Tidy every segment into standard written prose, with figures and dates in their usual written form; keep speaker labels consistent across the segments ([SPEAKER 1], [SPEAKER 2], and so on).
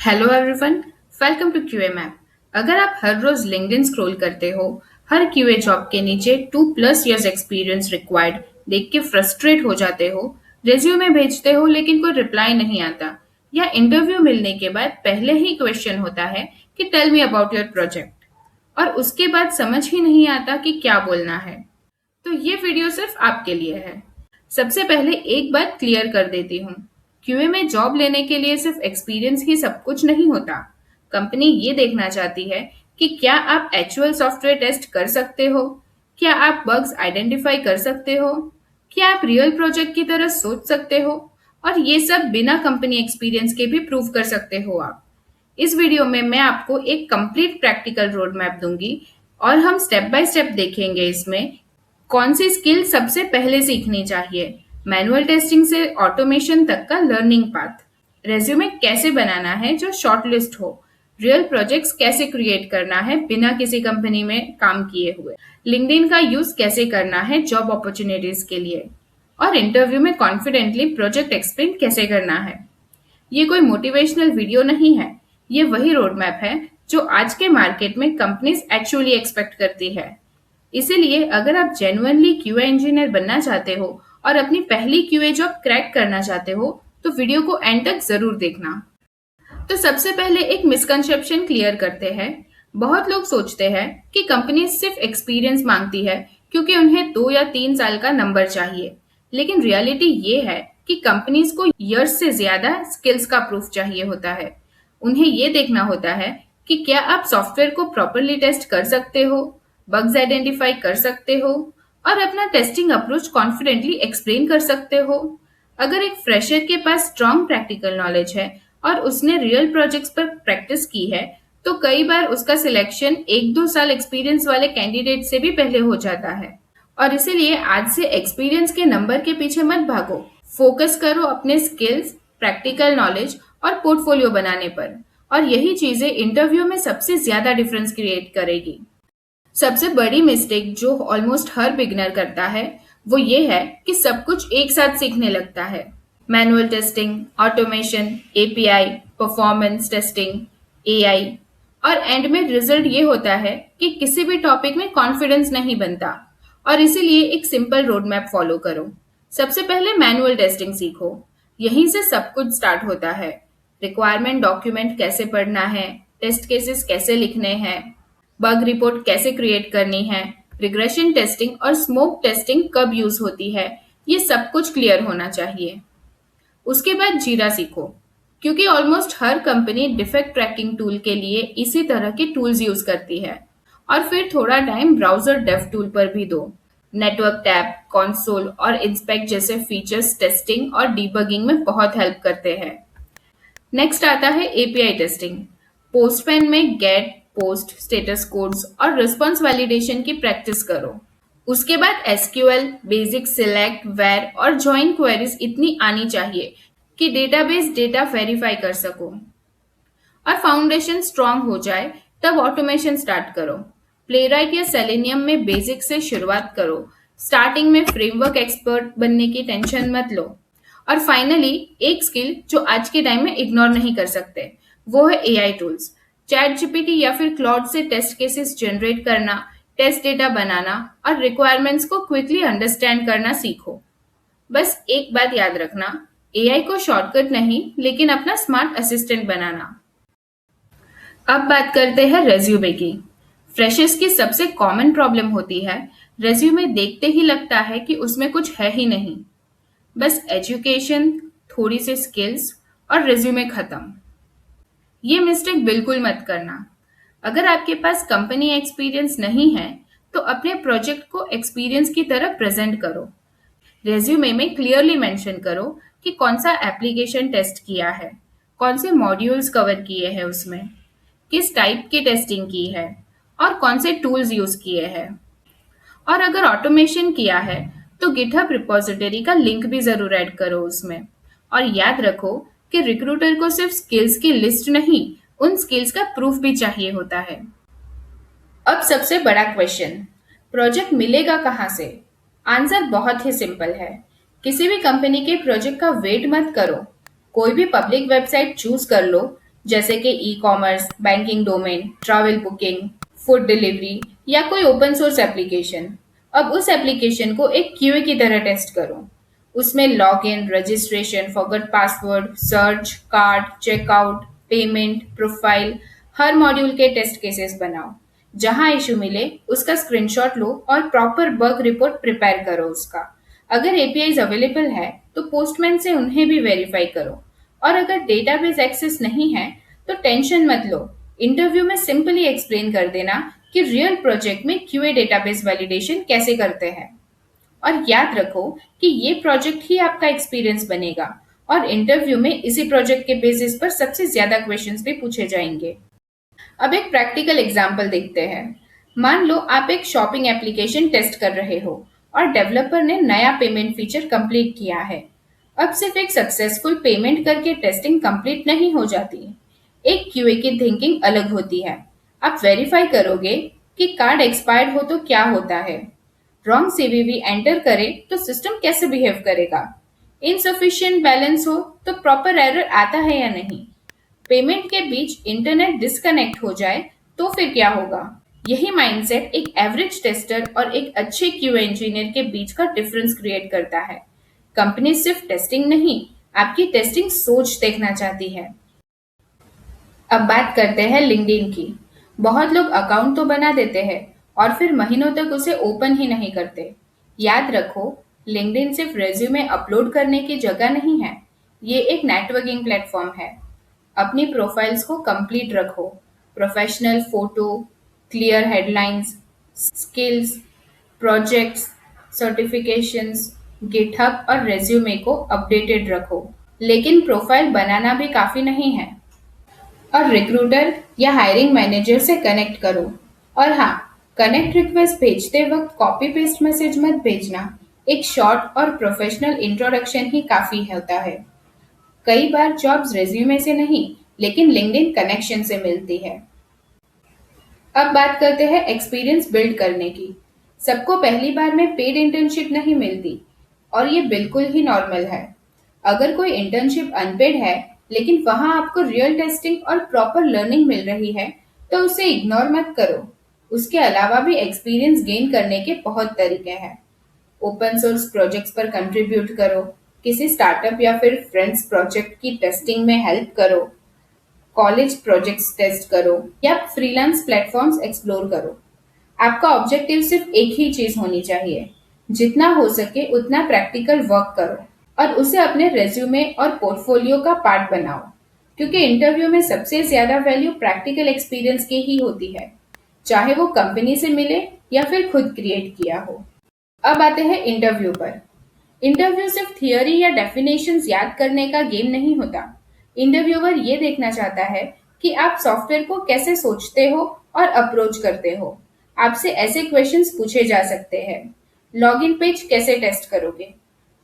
[SPEAKER 1] Hello everyone, welcome to QA map. अगर आप हर रोज LinkedIn scroll करते हो, हर क्यूए जॉब के नीचे 2+ इयर्स एक्सपीरियंस रिक्वायर्ड देख के फ्रस्ट्रेट हो जाते हो, रेज्यूमे भेजते हो लेकिन कोई रिप्लाई नहीं आता, या इंटरव्यू मिलने के बाद पहले ही क्वेश्चन होता है कि tell me about your project, और उसके बाद समझ ही नहीं आता कि क्या बोलना है, तो ये वीडियो सिर्फ आपके लिए है। सबसे पहले एक बात क्लियर कर देती हूँ, क्यूए में जॉब लेने के लिए सिर्फ एक्सपीरियंस ही सब कुछ नहीं होता। कंपनी ये देखना चाहती है कि क्या आप एक्चुअल सॉफ्टवेयर टेस्ट कर सकते हो, क्या आप बग्स आइडेंटिफाई कर सकते हो, क्या आप रियल प्रोजेक्ट की तरह सोच सकते हो, और ये सब बिना कंपनी एक्सपीरियंस के भी प्रूव कर सकते हो आप। इस वीडियो में मैं आपको एक कंप्लीट प्रैक्टिकल रोड मैप दूंगी और हम स्टेप बाय स्टेप देखेंगे इसमें कौन सी स्किल सबसे पहले सीखनी चाहिए, मैनुअल टेस्टिंग से ऑटोमेशन तक का लर्निंग पाथ, रेज्यूमे कैसे बनाना है जो शॉर्टलिस्ट हो, रियल प्रोजेक्ट्स कैसे क्रिएट करना है बिना किसी कंपनी में काम किए हुए, लिंक्डइन का यूज कैसे करना है जॉब अपॉर्चुनिटीज के लिए, और इंटरव्यू में कॉन्फिडेंटली प्रोजेक्ट एक्सप्लेन कैसे करना है। ये कोई मोटिवेशनल वीडियो नहीं है, ये वही रोड मैप है जो आज के मार्केट में कंपनीज एक्चुअली एक्सपेक्ट करती है। इसीलिए अगर आप जेन्युइनली क्यूए इंजीनियर बनना चाहते हो और अपनी पहली क्यूए जॉब क्रैक करना चाहते हो, तो वीडियो को एंड तक जरूर देखना। तो सबसे पहले एक मिसकंसेप्शन क्लियर करते हैं। बहुत लोग सोचते हैं कि कंपनी सिर्फ एक्सपीरियंस मांगती है क्योंकि उन्हें 2 या 3 साल का नंबर चाहिए, लेकिन रियलिटी ये है कि कंपनीज को ईयर्स से ज्यादा स्किल्स का प्रूफ चाहिए होता है। उन्हें ये देखना होता है कि क्या आप सॉफ्टवेयर को प्रॉपरली टेस्ट कर सकते हो, बग्स आइडेंटिफाई कर सकते हो, और अपना टेस्टिंग अप्रोच कॉन्फिडेंटली एक्सप्लेन कर सकते हो। अगर एक फ्रेशर के पास स्ट्रॉन्ग प्रैक्टिकल नॉलेज है और उसने रियल प्रोजेक्ट्स पर प्रैक्टिस की है, तो कई बार उसका सिलेक्शन 1-2 साल एक्सपीरियंस वाले कैंडिडेट से भी पहले हो जाता है। और इसीलिए आज से एक्सपीरियंस के नंबर के पीछे मत भागो, फोकस करो अपने स्किल्स, प्रैक्टिकल नॉलेज और पोर्टफोलियो बनाने पर, और यही चीजें इंटरव्यू में सबसे ज्यादा डिफरेंस क्रिएट करेगी। सबसे बड़ी मिस्टेक जो ऑलमोस्ट हर बिगनर करता है वो ये है कि सब कुछ एक साथ सीखने लगता है। Manual testing, automation, API, performance testing, AI, और एंड में रिजल्ट ये होता है कि किसी भी टॉपिक में कॉन्फिडेंस नहीं बनता। और इसीलिए एक सिंपल रोड मैप फॉलो करो। सबसे पहले मैनुअल टेस्टिंग सीखो, यहीं से सब कुछ स्टार्ट होता है। रिक्वायरमेंट डॉक्यूमेंट कैसे पढ़ना है, टेस्ट केसेस कैसे लिखने हैं, बग रिपोर्ट कैसे क्रिएट करनी है, रिग्रेशन टेस्टिंग और स्मोक टेस्टिंग कब यूज होती है, ये सब कुछ क्लियर होना चाहिए। उसके बाद जीरा सीखो, क्योंकि ऑलमोस्ट हर कंपनी डिफेक्ट ट्रैकिंग टूल के लिए इसी तरह के टूल्स यूज करती है। और फिर थोड़ा टाइम ब्राउजर डेव टूल पर भी दो। नेटवर्क टैब, कंसोल और इंस्पेक्ट जैसे फीचर्स टेस्टिंग और डीबगिंग में बहुत हेल्प करते हैं। नेक्स्ट आता है एपीआई टेस्टिंग। पोस्टमैन में गेट, पोस्ट, स्टेटस कोड्स और रिस्पॉन्स वैलिडेशन की प्रैक्टिस करो। उसके बाद एसक्यूएल, बेसिक, सिलेक्ट, वेर और ज्वाइन क्वेरीज इतनी आनी चाहिए कि डेटाबेस डेटा वेरीफाई कर सको। और फाउंडेशन स्ट्रांग हो जाए तब ऑटोमेशन स्टार्ट करो। प्लेराइट या सेलेनियम में बेसिक से शुरुआत करो। स्टार्टिंग में फ्रेमवर्क एक्सपर्ट बनने की टेंशन मत लो। और फाइनली एक स्किल जो आज के टाइम में इग्नोर नहीं कर सकते, वो है एआई टूल्स। चैट जीपीटी या फिर क्लॉड से टेस्ट केसेस जनरेट करना, टेस्ट डेटा बनाना और रिक्वायरमेंट्स को क्विकली अंडरस्टैंड करना सीखो। बस एक बात याद रखना, एआई को शॉर्टकट नहीं लेकिन अपना स्मार्ट असिस्टेंट बनाना। अब बात करते हैं रेज्यूमे की। फ्रेशर्स की सबसे कॉमन प्रॉब्लम होती है, रेज्यूमे देखते ही लगता है कि उसमें कुछ है ही नहीं, बस एजुकेशन, थोड़ी सी स्किल्स और रेज्यूमे खत्म। ये मिस्टेक बिल्कुल मत करना। अगर आपके पास कंपनी एक्सपीरियंस नहीं है तो अपने प्रोजेक्ट को एक्सपीरियंस की तरह प्रेजेंट करो। रेज्यूमे में क्लियरली मेंशन करो कि कौन सा एप्लीकेशन टेस्ट किया है, कौन से मॉड्यूल्स कवर किए हैं उसमें, किस टाइप की टेस्टिंग की है और कौन से टूल्स यूज किए हैं। और अगर ऑटोमेशन किया है तो गिटहब रिपोजिटरी का लिंक भी जरूर ऐड करो उसमें। और याद रखो कि रिक्रूटर को सिर्फ स्किल्स की लिस्ट नहीं, उन स्किल्स का प्रूफ भी चाहिए होता है। अब सबसे बड़ा क्वेश्चन, प्रोजेक्ट मिलेगा कहाँ से? आंसर बहुत ही सिंपल है। किसी भी कंपनी के प्रोजेक्ट का वेट मत करो, कोई भी पब्लिक वेबसाइट चूज कर लो जैसे कि e commerce, banking domain, travel booking, food delivery या कोई ओपन सोर्स एप्लीकेशन। अब उस एप्लीकेशन को एक क्यूए की तरह टेस्ट करो। उसमें login, registration, forgot password, search, card, checkout, payment, profile, हर मॉड्यूल के टेस्ट केसेस बनाओ। जहां इशू मिले उसका स्क्रीनशॉट लो और प्रॉपर बग रिपोर्ट प्रिपेयर करो उसका। अगर एपीआईज अवेलेबल है तो पोस्टमैन से उन्हें भी वेरीफाई करो। और अगर डेटाबेस एक्सेस नहीं है तो टेंशन मत लो। इंटरव्यू में सिंपली एक्सप्लेन कर देना कि रियल प्रोजेक्ट में क्यूए डेटाबेस वैलिडेशन कैसे करते हैं। और याद रखो कि ये प्रोजेक्ट ही आपका एक्सपीरियंस बनेगा और इंटरव्यू में इसी प्रोजेक्ट के बेसिस पर सबसे ज्यादा क्वेश्चंस भी पूछे जाएंगे। अब एक प्रैक्टिकल एग्जाम्पल देखते हैं। मान लो आप एक शॉपिंग एप्लीकेशन टेस्ट कर रहे हो और डेवलपर ने नया पेमेंट फीचर कंप्लीट किया है। अब सिर्फ एक सक्सेसफुल पेमेंट करके टेस्टिंग कंप्लीट नहीं हो जाती। एक क्यूए की थिंकिंग अलग होती है। आप वेरीफाई करोगे कि कार्ड एक्सपायर्ड हो तो क्या होता है, रॉन्ग सीवीवी एंटर करे तो सिस्टम कैसे बिहेव करेगा, इनसफिशिएंट बैलेंस हो तो प्रॉपर एरर आता है या नहीं, पेमेंट के बीच इंटरनेट डिस्कनेक्ट हो जाए तो फिर क्या होगा। यही माइंडसेट एक एवरेज टेस्टर और एक अच्छे क्यूए इंजीनियर के बीच का डिफरेंस क्रिएट करता है। कंपनी सिर्फ टेस्टिंग नहीं, आपकी टेस्टिंग सोच देखना चाहती है। अब बात करते हैं लिंक्डइन की। बहुत लोग अकाउंट तो बना देते हैं और फिर महीनों तक उसे ओपन ही नहीं करते। याद रखो, लिंक्डइन सिर्फ रेज्यूमे अपलोड करने की जगह नहीं है, ये एक नेटवर्किंग प्लेटफॉर्म है। अपनी प्रोफाइल्स को कंप्लीट रखो। Professional photo, clear headlines, skills, projects, certifications, GitHub और रेज्यूमे को अपडेटेड रखो। लेकिन प्रोफाइल बनाना भी काफी नहीं है। और रिक्रूटर या हायरिंग मैनेजर से कनेक्ट करो। और हाँ, कनेक्ट रिक्वेस्ट भेजते वक्त कॉपी पेस्ट मैसेज मत भेजना। एक शॉर्ट और प्रोफेशनल इंट्रोडक्शन ही काफी होता है। कई बार जॉब्स रेज्यूमे से नहीं, लेकिन लिंक्डइन कनेक्शन से मिलती है। अब बात करते हैं एक्सपीरियंस बिल्ड करने की। सबको पहली बार में पेड इंटर्नशिप नहीं मिलती और ये बिल्कुल ही नॉर्मल है। अगर कोई इंटर्नशिप अनपेड है लेकिन वहां आपको रियल टेस्टिंग और प्रॉपर लर्निंग मिल रही है तो उसे इग्नोर मत करो। उसके अलावा भी एक्सपीरियंस गेन करने के बहुत तरीके हैं। ओपन सोर्स प्रोजेक्ट्स पर कंट्रीब्यूट करो, किसी स्टार्टअप या फिर फ्रेंड्स प्रोजेक्ट की टेस्टिंग में हेल्प करो, कॉलेज प्रोजेक्ट्स टेस्ट करो या फ्रीलांस प्लेटफॉर्म्स एक्सप्लोर करो। आपका ऑब्जेक्टिव सिर्फ एक ही चीज होनी चाहिए, जितना हो सके उतना प्रैक्टिकल वर्क करो और उसे अपने रेज्यूमे और पोर्टफोलियो का पार्ट बनाओ, क्योंकि इंटरव्यू में सबसे ज्यादा वैल्यू प्रैक्टिकल एक्सपीरियंस की ही होती है, चाहे वो कंपनी से मिले या फिर खुद क्रिएट किया हो। अब आते हैं इंटरव्यू पर। इंटरव्यू सिर्फ थियोरी या डेफिनेशंस याद करने का गेम नहीं होता। इंटरव्यूअर ये देखना चाहता है कि आप सॉफ्टवेयर को कैसे सोचते हो और अप्रोच करते हो। आपसे ऐसे क्वेश्चंस पूछे जा सकते हैं। लॉगिन पेज कैसे टेस्ट करोगे?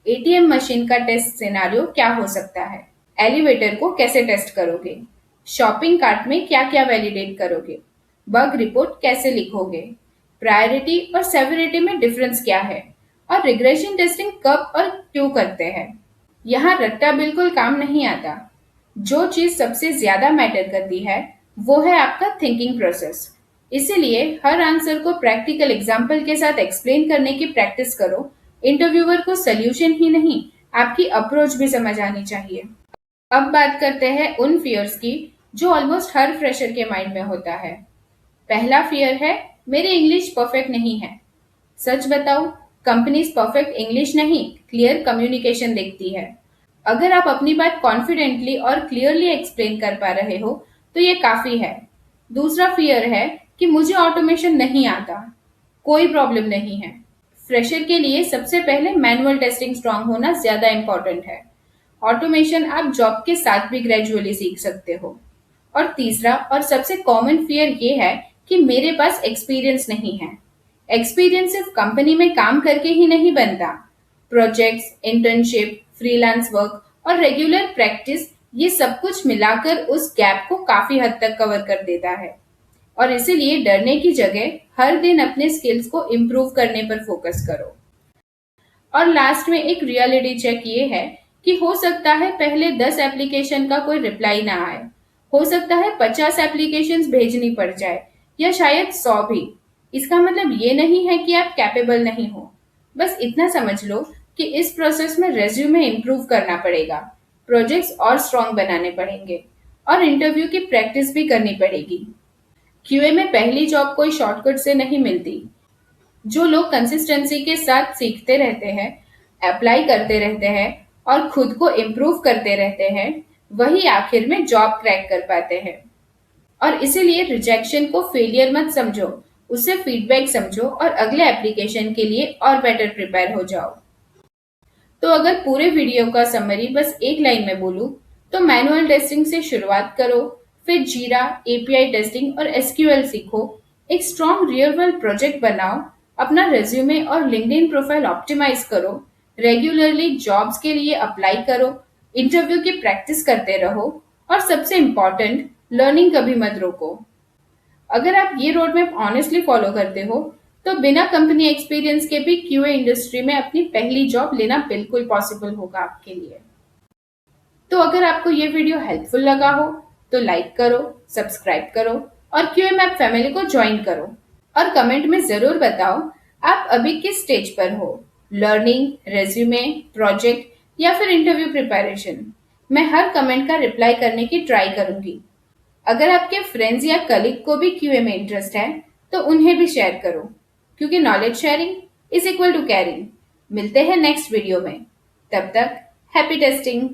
[SPEAKER 1] एटीएम मशीन का टेस्ट सिनेरियो क्या हो सकता है? एलिवेटर को कैसे टेस्ट करोगे? शॉपिंग कार्ट में क्या क्या वैलिडेट करोगे? बग रिपोर्ट कैसे लिखोगे? प्रायोरिटी और सेवरिटी में डिफरेंस क्या है? और रिग्रेशन टेस्टिंग कब और क्यों करते हैं? यहाँ रट्टा बिल्कुल काम नहीं आता। जो चीज सबसे ज्यादा मैटर करती है वो है आपका थिंकिंग प्रोसेस। इसीलिए हर आंसर को प्रैक्टिकल एग्जाम्पल के साथ एक्सप्लेन करने की प्रैक्टिस करो। इंटरव्यूअर को सोल्यूशन ही नहीं, आपकी अप्रोच भी समझ आनी चाहिए। अब बात करते हैं उन फियर्स की जो ऑलमोस्ट हर फ्रेशर के माइंड में होता है। पहला फियर है, मेरी इंग्लिश परफेक्ट नहीं है। सच बताओ, कंपनीज परफेक्ट इंग्लिश नहीं, क्लियर कम्युनिकेशन देखती है। अगर आप अपनी बात कॉन्फिडेंटली और क्लियरली एक्सप्लेन कर पा रहे हो तो ये काफी है। दूसरा फियर है कि मुझे ऑटोमेशन नहीं आता। कोई प्रॉब्लम नहीं है। फ्रेशर के लिए सबसे पहले मैनुअल टेस्टिंग स्ट्रांग होना ज्यादा इंपॉर्टेंट है। ऑटोमेशन आप जॉब के साथ भी ग्रेजुअली सीख सकते हो। और तीसरा और सबसे कॉमन फियर ये है कि मेरे पास एक्सपीरियंस नहीं है। एक्सपीरियंस सिर्फ कंपनी में काम करके ही नहीं बनता। प्रोजेक्ट्स, इंटर्नशिप, फ्रीलांस वर्क और रेगुलर प्रैक्टिस, ये सब कुछ मिलाकर उस गैप को काफी हद तक कवर कर देता है। और इसीलिए डरने की जगह हर दिन अपने स्किल्स को इम्प्रूव करने पर फोकस करो। और लास्ट में एक रियलिटी चेक ये है कि हो सकता है पहले 10 एप्लीकेशन का कोई रिप्लाई ना आए हो सकता है 50 एप्लीकेशंस भेजनी पड़ जाए या शायद 100 भी। इसका मतलब ये नहीं है कि आप कैपेबल नहीं हो। बस इतना समझ लो कि इस प्रोसेस में रेज्यूमे इंप्रूव करना पड़ेगा, प्रोजेक्ट्स और स्ट्रॉन्ग बनाने पड़ेंगे और इंटरव्यू की प्रैक्टिस भी करनी पड़ेगी। क्यूए में पहली जॉब कोई शॉर्टकट से नहीं मिलती। जो लोग कंसिस्टेंसी के साथ सीखते रहते हैं, अप्लाई करते रहते हैं और खुद को इम्प्रूव करते रहते हैं, वही आखिर में जॉब क्रैक कर पाते हैं। और इसीलिए रिजेक्शन को फेलियर मत समझो, उसे फीडबैक समझो और अगले एप्लीकेशन के लिए और बेटर प्रिपेयर हो जाओ। तो अगर पूरे वीडियो का समरी बस एक लाइन में बोलूं, तो मैनुअल टेस्टिंग से शुरुआत करो, फिर जीरा, एपीआई टेस्टिंग और एसक्यूएल सीखो, एक स्ट्रॉन्ग रियल वर्ल्ड प्रोजेक्ट बनाओ, अपना रेज्यूमे और लिंक्डइन प्रोफाइल ऑप्टिमाइज करो, रेगुलरली जॉब्स के लिए अप्लाई करो, इंटरव्यू की प्रैक्टिस करते रहो और सबसे इम्पोर्टेंट, लर्निंग कभी मत रोको। अगर आप ये रोड मैप ऑनेस्टली फॉलो करते हो, तो बिना कंपनी एक्सपीरियंस के भी क्यूए इंडस्ट्री में अपनी पहली जॉब लेना बिल्कुल पॉसिबल होगा आपके लिए। तो अगर आपको ये वीडियो हेल्पफुल लगा हो, तो लाइक करो, सब्सक्राइब करो और क्यूए मैप फैमिली को ज्वाइन करो। और कमेंट में जरूर बताओ आप अभी किस स्टेज पर हो, लर्निंग, रेज्यूमे, प्रोजेक्ट या फिर इंटरव्यू प्रिपरेशन। मैं हर कमेंट का रिप्लाई करने की ट्राई करूंगी। अगर आपके फ्रेंड्स या कलीग को भी क्यूए में इंटरेस्ट है, तो उन्हें भी शेयर करो, क्योंकि knowledge sharing is equal to caring. मिलते हैं नेक्स्ट वीडियो में। तब तक हैप्पी टेस्टिंग।